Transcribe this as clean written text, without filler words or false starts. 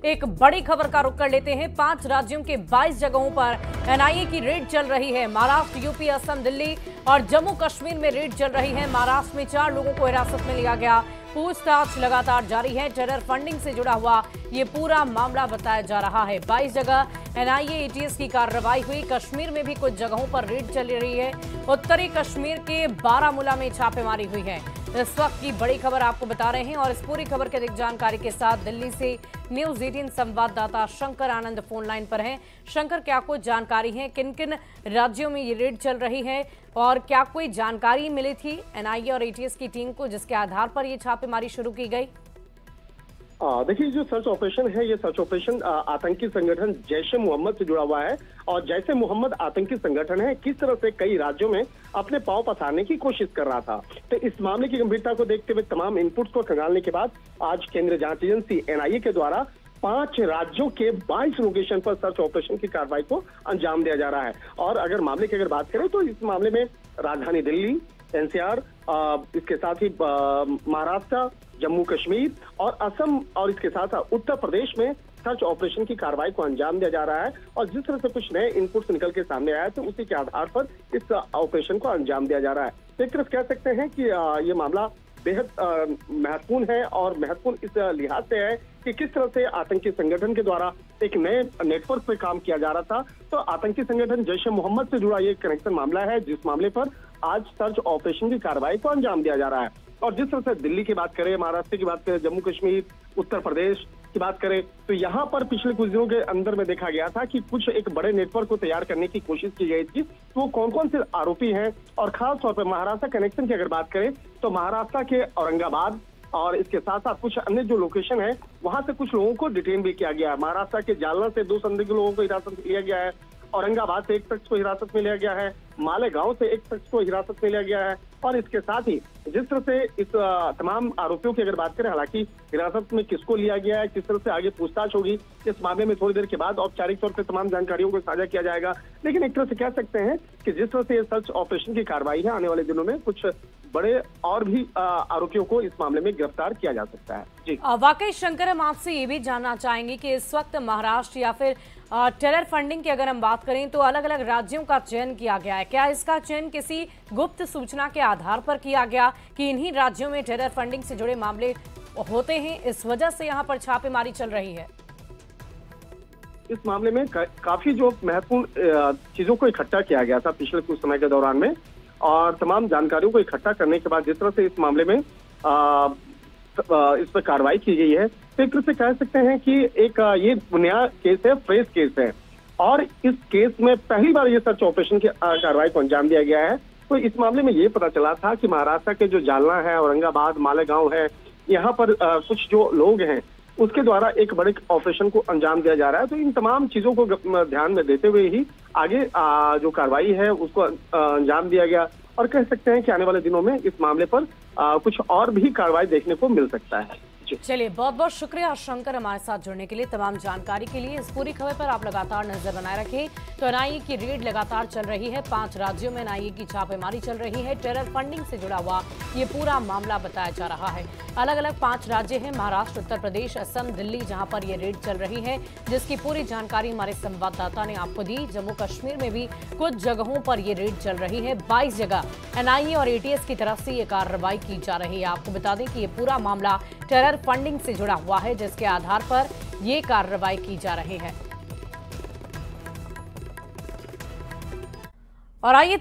एक बड़ी खबर का रुख कर लेते हैं। 5 राज्यों के 22 जगहों पर एनआईए की रेड चल रही है। महाराष्ट्र, यूपी, असम, दिल्ली और जम्मू कश्मीर में रेड चल रही है। महाराष्ट्र में 4 लोगों को हिरासत में लिया गया। पूछताछ लगातार जारी है। टेरर फंडिंग से जुड़ा हुआ ये पूरा मामला बताया जा रहा है। 22 जगह एनआईए एटीएस की कार्रवाई हुई। कश्मीर में भी कुछ जगहों पर रेड चल रही है। उत्तरी कश्मीर के बारामूला में छापेमारी हुई है। इस वक्त की बड़ी खबर आपको बता रहे हैं और इस पूरी खबर के अधिक जानकारी के साथ दिल्ली से न्यूज 18 संवाददाता शंकर आनंद फोन लाइन पर हैं। शंकर, क्या कुछ जानकारी है, किन किन राज्यों में ये रेड चल रही है और क्या कोई जानकारी मिली थी एनआईए और एटीएस की टीम को जिसके आधार पर ये छापेमारी शुरू की गई? देखिए, जो सर्च ऑपरेशन है, ये सर्च ऑपरेशन आतंकी संगठन जैश-ए मोहम्मद से जुड़ा हुआ है और जैश-ए मोहम्मद आतंकी संगठन है, किस तरह से कई राज्यों में अपने पांव पसारने की कोशिश कर रहा था। तो इस मामले की गंभीरता को देखते हुए तमाम इनपुट्स को खंगालने के बाद आज केंद्रीय जांच एजेंसी एनआईए के द्वारा 5 राज्यों के 22 लोकेशन पर सर्च ऑपरेशन की कार्रवाई को अंजाम दिया जा रहा है। और अगर मामले की बात करें तो इस मामले में राजधानी दिल्ली, एनसीआर, इसके साथ ही महाराष्ट्र, जम्मू कश्मीर और असम और इसके साथ साथ उत्तर प्रदेश में सर्च ऑपरेशन की कार्रवाई को अंजाम दिया जा रहा है। और जिस तरह से कुछ नए इनपुट्स निकल के सामने आया तो उसी के आधार पर इस ऑपरेशन को अंजाम दिया जा रहा है। एक तरफ कह सकते हैं कि ये मामला बेहद महत्वपूर्ण है और महत्वपूर्ण इस लिहाज से है कि किस तरह से आतंकी संगठन के द्वारा एक नए नेटवर्क पे काम किया जा रहा था। तो आतंकी संगठन जैश-ए मोहम्मद से जुड़ा ये कनेक्शन मामला है, जिस मामले पर आज सर्च ऑपरेशन की कार्रवाई को अंजाम दिया जा रहा है। और जिस तरह से दिल्ली की बात करें, महाराष्ट्र की बात करें, जम्मू कश्मीर, उत्तर प्रदेश की बात करें तो यहाँ पर पिछले कुछ दिनों के अंदर में देखा गया था कि कुछ एक बड़े नेटवर्क को तैयार करने की कोशिश की गई थी। तो वो कौन कौन से आरोपी हैं और खास तौर पर महाराष्ट्र कनेक्शन की अगर बात करें तो महाराष्ट्र के औरंगाबाद और इसके साथ साथ कुछ अन्य जो लोकेशन है वहां से कुछ लोगों को डिटेन भी किया गया है। महाराष्ट्र के जालना से 2 संदिग्ध लोगों को हिरासत में लिया गया है। औरंगाबाद से एक शख्स को हिरासत में लिया गया है। मालेगांव से एक शख्स को हिरासत में लिया गया है। और इसके साथ ही जिस तरह से इस तमाम आरोपियों की अगर बात करें, हालांकि हिरासत में किसको लिया गया है, किस तरह से आगे पूछताछ होगी, इस मामले में थोड़ी देर के बाद औपचारिक तौर पर तमाम जानकारियों को साझा किया जाएगा। लेकिन एक तरह से कह सकते हैं कि जिस तरह से ये सर्च ऑपरेशन की कार्रवाई है, आने वाले दिनों में कुछ बड़े और भी आरोपियों को इस मामले में गिरफ्तार किया जा सकता है। जी वाकई शंकर, हम आपसे ये भी जानना चाहेंगे कि इस वक्त महाराष्ट्र या फिर टेरर फंडिंग की अगर हम बात करें तो अलग अलग राज्यों का चयन किया गया है। क्या इसका चयन किसी गुप्त सूचना के आधार पर किया गया कि इन्हीं राज्यों में टेरर फंडिंग से जुड़े मामले होते हैं, इस वजह से यहाँ पर छापेमारी चल रही है? इस मामले में काफी जो महत्वपूर्ण चीजों को इकट्ठा किया गया था पिछले कुछ समय के दौरान में और तमाम जानकारियों को इकट्ठा करने के बाद जिस तरह से इस मामले में इस पर कार्रवाई की गई है तो एक तरह से कह सकते हैं कि एक ये नया केस है, फ्रेश केस है। और इस केस में पहली बार ये सर्च ऑपरेशन की कार्रवाई को अंजाम दिया गया है। तो इस मामले में ये पता चला था कि महाराष्ट्र के जो जालना है, औरंगाबाद, मालेगांव है, यहाँ पर कुछ जो लोग हैं उसके द्वारा एक बड़े ऑपरेशन को अंजाम दिया जा रहा है। तो इन तमाम चीजों को ध्यान में देते हुए ही आगे जो कार्रवाई है उसको अंजाम दिया गया और कह सकते हैं कि आने वाले दिनों में इस मामले पर कुछ और भी कार्रवाई देखने को मिल सकता है। चलिए, बहुत बहुत शुक्रिया शंकर हमारे साथ जुड़ने के लिए। तमाम जानकारी के लिए इस पूरी खबर पर आप लगातार नजर बनाए रखें। तो एनआईए की रेड लगातार चल रही है। 5 राज्यों में एनआईए की छापेमारी चल रही है। टेरर फंडिंग से जुड़ा हुआ ये पूरा मामला बताया जा रहा है। अलग अलग 5 राज्य हैं, महाराष्ट्र, उत्तर प्रदेश, असम, दिल्ली, जहां पर ये रेड चल रही है, जिसकी पूरी जानकारी हमारे संवाददाता ने आपको दी। जम्मू कश्मीर में भी कुछ जगहों पर ये रेड चल रही है। 22 जगह एनआईए और एटीएस की तरफ से ये कार्रवाई की जा रही है। आपको बता दें कि ये पूरा मामला टेरर फंडिंग से जुड़ा हुआ है, जिसके आधार पर ये कार्रवाई की जा रही है। और आइए